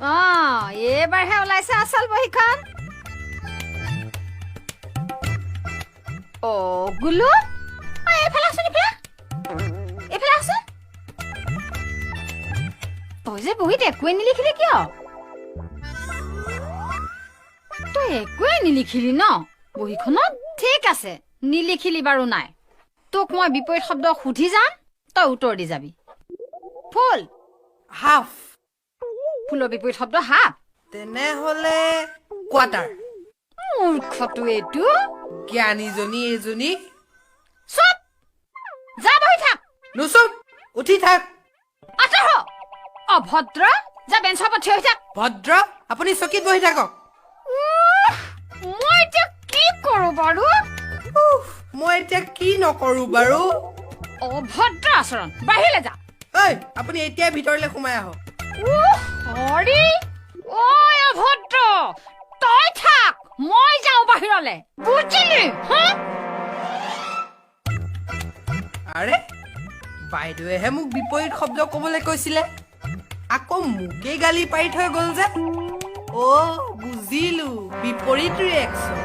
এইবাৰহে ওলাইছে আচল বহীখন গুলু এইফালে আছোন এইফালে আছোন তই যে বহীত একোৱে নিলিখিলি কিয় তই একোৱে নিলিখিলি ন বহীখনত ঠিক আছে নিলিখিলি বাৰু নাই তোক মই বিপৰীত শব্দ সুধি যাম তই উত্তৰ দি যাবি ফুল হাফ ফুলৰ বিপৰীত শব্দ হাফ তেনেহলে কোৱাৰ্টাৰ মূৰ্খটো এইটো জ্ঞানীজনী এজনী চুপ যা বহি থাক নুচুপ উঠি থাক আঁতৰ হ অভদ্ৰ যা বেঞ্চৰ ওপৰত থিয় হৈ থাক ভদ্ৰ আপুনি চকীত বহি থাকক মই এতিয়া কি কৰো বাৰু মই এতিয়া কি নকৰো বাৰু অভদ্ৰ আচৰণ বাহিৰলৈ যা ঐ আপুনি এতিয়াই ভিতৰলৈ সোমাই আহক হৰি ঐ অভদ্ৰ তই থাক মই যাওঁ বাহিৰলৈ বুজিলি আৰে বাইদেৱেহে মোক বিপৰীত শব্দ কবলৈ কৈছিলে আকৌ মোকেই গালি পাৰি থৈ গল যে বুজিলো বিপৰীত ৰিয়েকশ্যন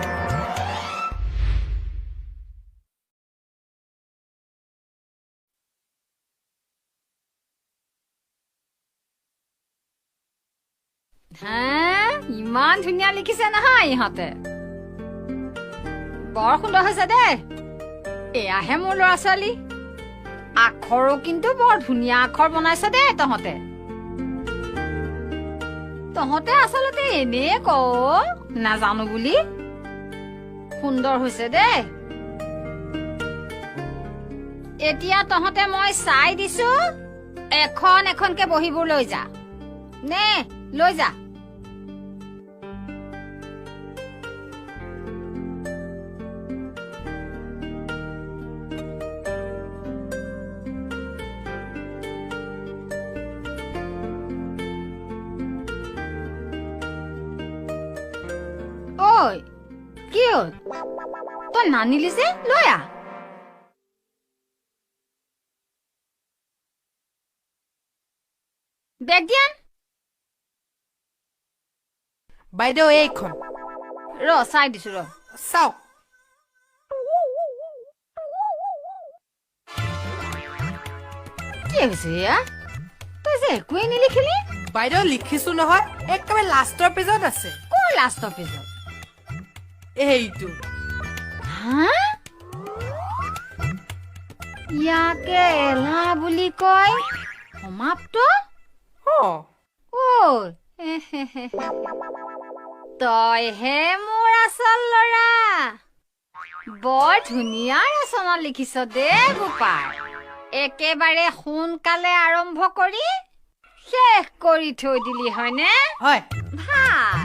ইমান ধুনীয়া লিখিছে নহয় ইহঁতে বৰ সুন্দৰ হৈছে দেই এয়াহে মোৰ ল'ৰা ছোৱালী আখৰো কিন্তু বৰ ধুনীয়া আখৰ বনাইছে দেই তহঁতে আচলতে এনে ক নাজানো বুলি সুন্দৰ হৈছে দেই এতিয়া তহঁতে মই চাই দিছো এখন এখনকে বহিবোৰ লৈ যা নে লৈ যা ঐ কি হ'ল তই নানিলি যে লৈ আহ বেগ দিয়া বাইদেউ এইখন চাই দিছো চাওক কি হৈছে এয়া তই যে একোৱে নিলিখিলি বাইদেউ লিখিছো নহয় একেবাৰে লাষ্টৰ পেজত আছে কোন লাষ্টৰ পেজত এইটো ইয়াকে এলা বুলি কয় সমাপ্ত তইহে মোৰ আচল ল'ৰা বৰ ধুনীয়া ৰচনা লিখিছ দেই গোপাল একেবাৰে সোনকালে আৰম্ভ কৰি শেষ কৰি থৈ দিলি হয়নে হয় ভাল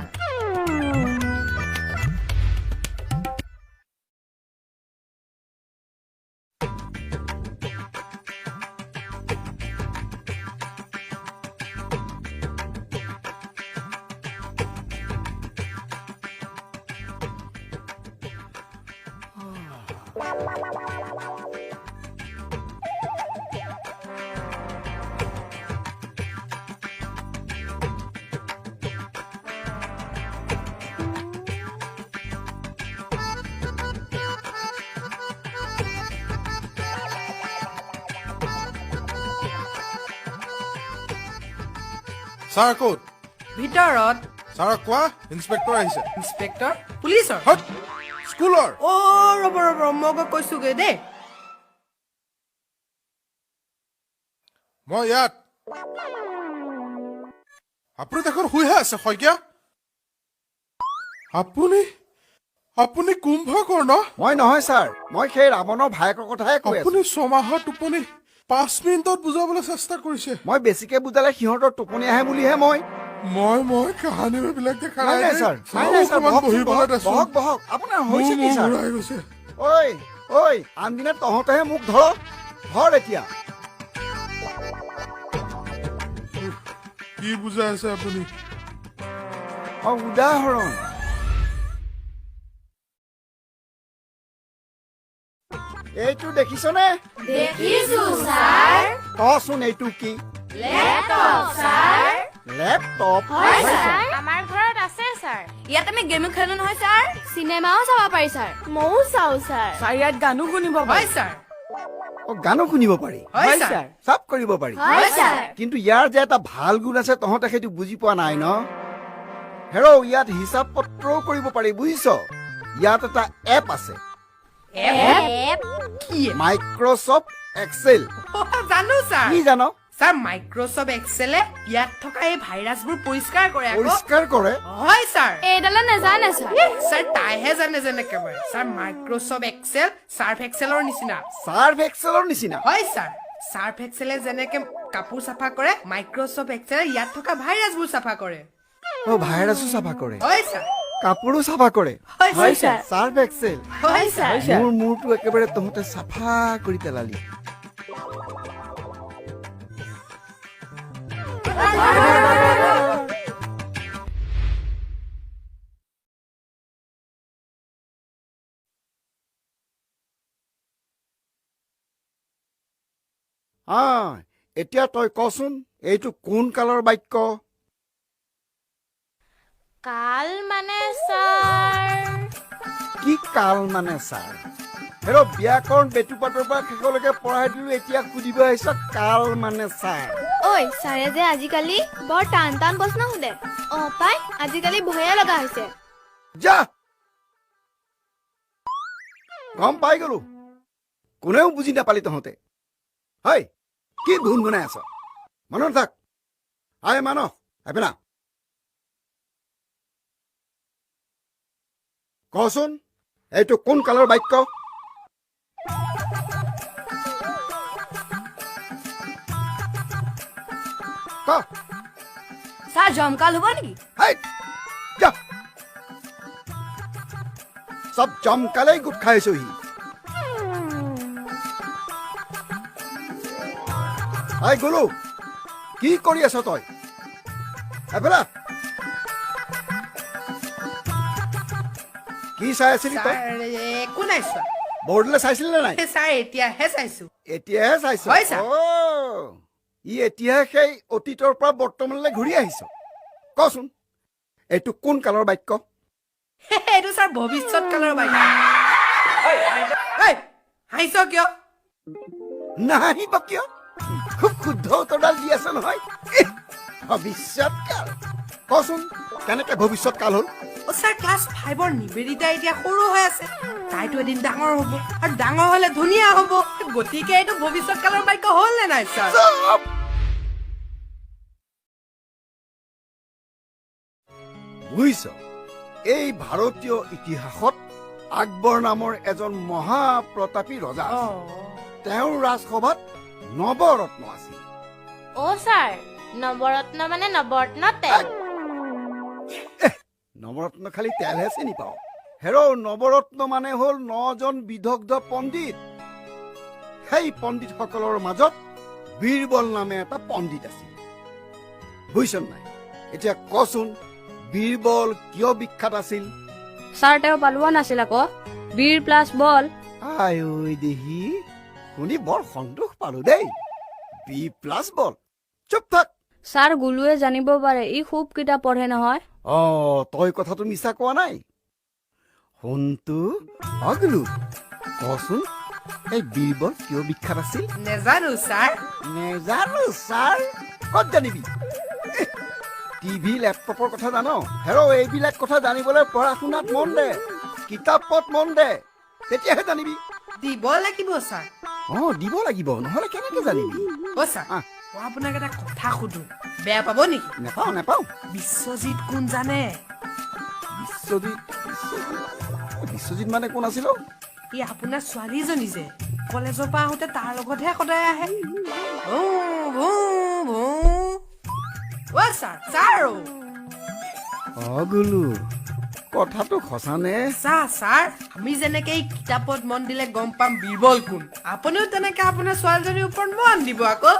ছাৰ ক'ত ভিতৰত ছাৰক কোৱা ইন্সপেক্টৰ আহিছে ইন্সপেক্টৰ পুলিচৰ স্কুলৰ ৰ'ব মই কৈছোগে দেই মই ইয়াত আপুনি দেখোন শুইহে আছে শইকীয়া আপুনি কুম্ভকৰ্ণ মই নহয় ছাৰ মই সেই ৰাৱণৰ ভায়েকৰ কথাহে কৈ আছো আপুনি 6 মাহৰ টোপনি 5 মিনিটত বুজাবলৈ চেষ্টা কৰিছে মই বেছিকে বুজালে সিহঁতৰ টোপনি আহে বুলিহে মই কাহানীবিলাক দেখা নাই ছাৰ বহক আপোনাৰ হৈছে কি ছাৰ ঐ আনদিনা তহঁতেহে মোক ধৰ এতিয়া কি বুজাই আছে আপুনি উদাহৰণ এইটো দেখিছনে দেখিছো ছাৰ কচোন এইটো কি লেপটপ ছাৰ লেপটপ হয় ছাৰ আমাৰ ঘৰত আছে ছাৰ ইয়াত আমি গেমো খেলো নহয় ছাৰ চিনেমাও চাব পাৰি ছাৰ ময়ো চাওঁ ছাৰ ছাৰ ইয়াত গানো শুনিব হয় ছাৰ গানো শুনিব পাৰি হয় ছাৰ চব কৰিব পাৰি হয় ছাৰ কিন্তু ইয়াৰ যে এটা ভাল গুণ আছে তহঁতে সেইটো বুজি পোৱা নাই ন হেৰ ইয়াত হিচাপ পত্ৰও কৰিব পাৰি বুজিছ ইয়াত এটা এপ আছে কি মাইক্ৰ'ছফ্ট এক্সেল জানো ছাৰ কি জান ছাৰ মাইক্ৰ'ছফ্ট এক্সেলে ইয়াত থকা এই ভাইৰাছবোৰ পৰিষ্কাৰ কৰে আকৌ পৰিষ্কাৰ কৰে হয় ছাৰ এইডালে নেজানে ছাৰ ছাৰ তাইহে জানে যেন একেবাৰে ছাৰ মাইক্ৰ'ছফ্ট এক্সেল ছাৰ্ফ এক্সেলৰ নিচিনা চাৰ্ফ এক্সেলৰ নিচিনা হয় ছাৰ ছাৰ্ফ এক্সেলে যেনেকে কাপোৰ চাফা কৰে মাইক্ৰ'ছফ্ট এক্সেলে ইয়াত থকা ভাইৰাছবোৰ চাফা কৰে ভাইৰাছো চাফা কৰে হয় ছাৰ কাপোৰো চাফা কৰে হয় ছাৰ চাৰ্ফ এক্সেল হয় ছাৰ মোৰ মূৰটো একেবাৰে তহঁতে চাফা কৰি পেলালি এতিয়া তই কচোন এইটো কোন কালৰ বাক্য কাল মানে ছাৰ কি কাল মানে ছাৰ হেৰ ব্যাকৰণ বেটুপাতৰ পৰা শেষলৈকে পঢ়াই দিলো এতিয়া সুধিব আহিছ কাল মানে ছাৰ ঐ ছাৰে যে আজিকালি বৰ টান টান প্ৰশ্ন সোধে পাই আজিকালি ভয়ে লগা হৈছে যা গম পাই গলো কোনেও বুজি নাপালি তহঁতে হয় কি ধুন গুনাই আছ মনত থাক আই মানস এপেনা কচোন এইটো কোন কালৰ বাক্য ক ছাৰ জমকাল হ'ব নেকি হাই যা সব জমকালেই গোট খাইছোহি হাই গলো কি কৰি আছ তই এফেলা কি চাই আছিলি তই ছাৰ একো নাই চোৱা বৰ্ডলৈ চাইছিলি নে নাই ছাৰ এতিয়াহে চাইছো এতিয়াহে চাইছ হয়, ছাৰ। ই এতিয়াহে সেই অতীতৰ পৰা বৰ্তমানলৈ ঘূৰি আহিছ কচোন এইটো কোন কালৰ বাক্য এইটো ছাৰ ভৱিষ্যত কালৰ বাক্য হাঁহিছ কিয় নাহিব কিয় খুব শুদ্ধ উত্তৰডাল দি আছে নহয় ভৱিষ্যত কাল কচোন কেনেকে ভৱিষ্যত কাল হ'ল ছাৰ ক্লাছ 5ৰ নিবেদিতা এতিয়া সৰু হৈ আছে তাইতো এদিন ডাঙৰ হ'ব আৰু ডাঙৰ হলে ধুনীয়া হ'ব গতিকে এইটো ভৱিষ্যত কালৰ বাক্য হ'ল নে নাই ছাৰ চুপ! বুজিছ এই ভাৰতীয় ইতিহাসত আকবৰ নামৰ এজন মহাপ্ৰতাপী ৰজা আছিল। তেওঁৰ ৰাজসভাত নৱৰত্ন আছিল ছাৰ নৱৰত্ন মানে নৱৰত্ন তেল নৱৰত্ন খালি তেলহে চিনি পাওঁ হেৰ নৱৰত্ন মানে হ'ল 9জন বিদগ্ধ পণ্ডিত সেই পণ্ডিতসকলৰ মাজত বীৰবল নামে এটা পণ্ডিত আছিল বুজিছ নাই এতিয়া কচোন বীৰবল কিয় বিখ্যাত আছিল ছাৰ তেওঁ পালোৱা নাছিল আকৌ বীৰ প্লাছ বল আই ঐ দেহি শুনি বৰ সন্তোষ পালো দেই বি প্লাছ বল চুপ থাক ছাৰ গুলুৱে জানিব পাৰে ই খুব কিতাপ পঢ়ে নহয় তই কথাটো মিছা কোৱা নাই শুনতো অগলু কচোন এই বীৰবল কিয় বিখ্যাত আছিল নেজানো ছাৰ নেজানো ছাৰ ক'ত জানিবি টিভি লেপটপৰ কথা জান হেৰ এইবিলাক কথা জানিবলৈ পঢ়া শুনাত মন দে কিতাপত মন দে তেতিয়াহে জানিবি দিব লাগিব ছাৰ দিব লাগিব নহলে কেনেকে জানিবি ছাৰ আহ। মই আপোনাক এটা কথা সুধো বেয়া পাব নেকি নেপাওঁ নেপাওঁ বিশ্বজিৎ কোন জানে বিশ্বজিৎ মানে কোন আছিল ই আপোনাৰ ছোৱালীজনী যে কলেজৰ পৰা আহোঁতে তাৰ লগতহে সদায় আহে ছাৰ ছাৰ গুলু কথাটো সঁচানে ছাৰ আমি যেনেকে এই কিতাপত মন দিলে গম পাম বীৰবল কোন আপুনিও তেনেকে আপোনাৰ ছোৱালীজনীৰ ওপৰত মন দিব আকৌ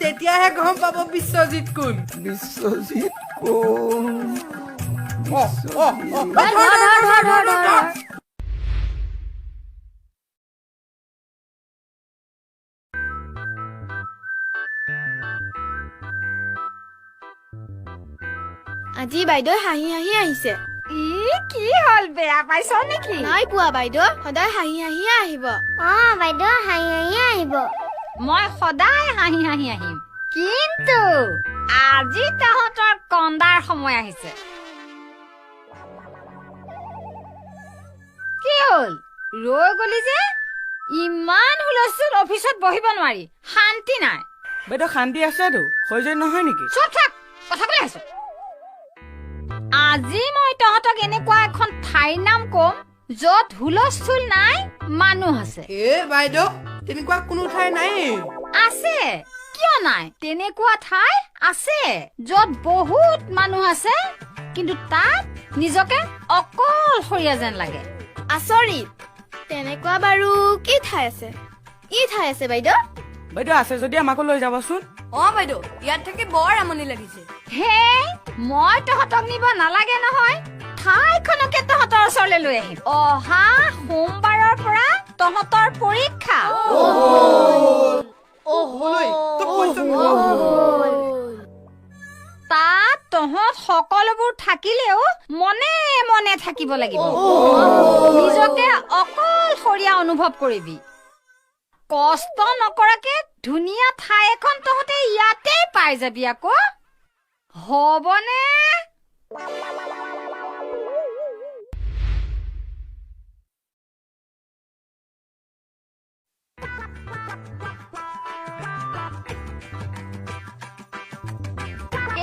তেতিয়াহে গম পাব বিশ্বজিৎ কোন বিশ্বজিৎ কোন আজি বাইদেউ হাঁহি হাঁহি আহিছে। ই কি হ'ল বেয়া পাইছ নেকি? নাই পোৱা বাইদেউ, সদায় হাঁহি হাঁহিয়ে আহিব। বাইদেউ হাঁহি হাঁহি আহিব। মই সদায় হাঁহি হাঁহি আহিম, কিন্তু আজি তহঁতৰ কন্দাৰ সময় আহিছে। কি হ'ল ৰৈ গলি যে? ইমান হুলস্থুল, অফিচত বহিব নোৱাৰি, শান্তি নাই। বাইদেউ শান্তি আছেতো, হৈ যায় নহয় নেকি? চুপ থাক, কথা কলে আছো। আজি মই তহঁতক এনেকুৱা এখন ঠাইৰ নাম কম য'ত হুলস্থুল নাই, মানুহ আছে। বাইদেউ তেনেকুৱা কোনো ঠাই নাই। আছে, কিয় নাই? তেনেকুৱা ঠাই আছে য'ত বহুত মানুহ আছে, কিন্তু তাত নিজকে অকলশৰীয়া যেন লাগে। আচৰিত, তেনেকুৱা বাৰু কি ঠাই আছে? কি ঠাই আছে বাইদেউ? বাইদেউ আছে যদি আমাকো লৈ যাবচোন। বাইদেউ, ইয়াত থাকি বৰ আমনি লাগিছে। হেই, মই তহঁতক নিব নালাগে নহয়, ঠাইখনকে তহঁতৰ ওচৰলৈ লৈ আহিম। অহা সোমবাৰৰ পৰা তহঁতৰ পৰীক্ষা। তাত তহঁত সকলোবোৰ থাকিলেও মনে মনে থাকিব লাগিব। নিজকে অকলশৰীয়া অনুভৱ কৰিবি। কষ্ট নকৰাকে ধুনীয়া ঠাই এখন তহঁতে ইয়াতে পাই যাবি আকৌ। হ'বনে?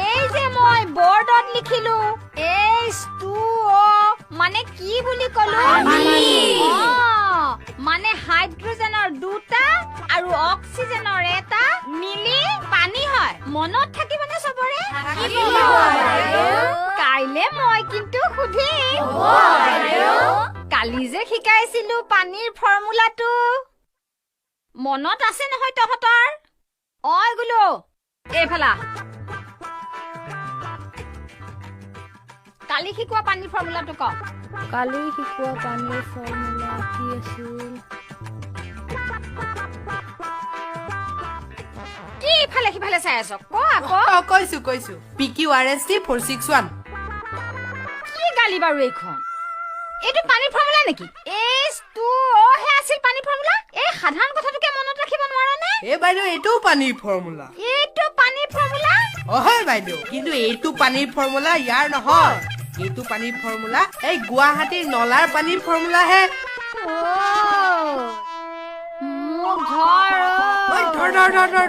এই যে মই বৰ্ডত লিখিলো H2O মানে কি বুলি কলো? মানে হাইড্ৰজেনৰ 2টা আৰু অক্সিজেনৰ 1টা মিলি পানী হয়। মনত থাকিবনে চবৰে? কাইলে মই কিন্তু সুধিম। কালি যে শিকাইছিলো পানীৰ ফৰ্মুলাটো, মনত আছে নহয় তহঁতৰ? গুলো এইফালা কালি শিকোৱা পানীৰ ফৰ্মুলাটো ক। কালি শিকোৱা পানীৰ ফৰ্মুলা কি আছিল? কি ইফালে সিফালে চাই আছ? ক আকৌ। কৈছো PQRST 461। কি গালি বাৰু এইখন? এইটো পানীৰ ফৰ্মুলা নেকি? H2O হে আছিল পানীৰ ফৰ্মুলা। এই সাধাৰণ কথাটোকে মনত ৰাখিব নোৱাৰনে? বাইদেউ এইটোও পানীৰ ফৰ্মুলা। এইটো পানীৰ ফৰ্মুলা? হয় বাইদেউ, কিন্তু এইটো পানীৰ ফৰ্মুলা ইয়াৰ নহয়। এইটো পানীৰ ফৰ্মুলা এই গুৱাহাটীৰ নলাৰ পানীৰ ফৰ্মুলাহে। মোক ধৰ।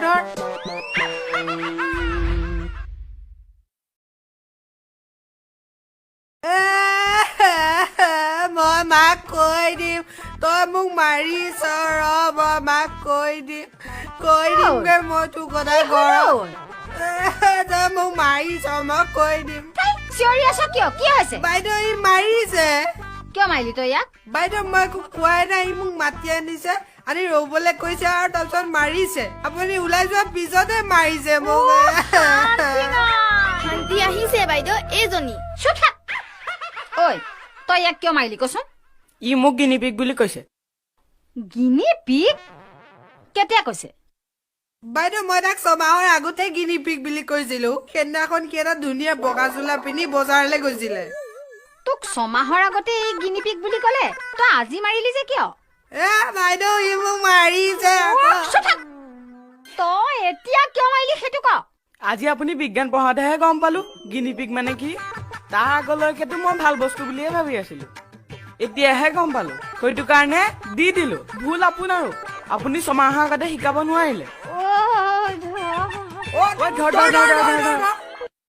ধৰ। মই মাক কৈ দিম তই মোক মাৰিছ। মই মাক কৈ দিম মই তোৰ কথা ঘৰত। তই মোক মাৰিছ, মই কৈ দিম। চিঞৰি আছ কিয়? কি হৈছে? বাইদেউ ই মাৰিছে। কিয় মাৰিলি তই ইয়াক? বাইদেউ মই একো কোৱাই নাই, ই মোক মাতি আনিছে, আনি ৰবলৈ কৈছে আৰু তাৰপিছত মাৰিছে। আপুনি ওলাই যোৱা পিছতে মাৰিছে মোক। শান্তি আহিছে বাইদেউ এইজনী। ঐ, তই ইয়াক কিয় মাৰিলি কচোন? ই মোক গিনিপিগ বুলি কৈছে। গিনিপিগ? কেতিয়া কৈছে? বাইদেউ মই তাক 6 মাহৰ আগতে গিনিপিগ বুলি কৈছিলো। সেইদিনাখন কি এটা ধুনীয়া বগা চোলা পিন্ধি বজাৰলৈ গৈছিলে। তোক 6 মাহৰ আগতে এই গিনিপিগ বুলি ক'লে, তই আজি মাৰিলি যে কিয়? বাইদেউ ই মোক মাৰিছে। তই এতিয়া কিয় মাৰিলি সেইটো ক। আজি আপুনি বিজ্ঞান পঢ়াতেহে গম পালো গিনিপিগ মানে কি। তাৰ আগলৈকেতো মই ভাল বস্তু বুলিয়ে ভাবি আছিলো, এতিয়াহে গম পালো। সেইটো কাৰণে দি দিলো। ভুল আপোনাৰো, আপুনি 6 মাহৰ আগতে শিকাব নোৱাৰিলে। ধৰ।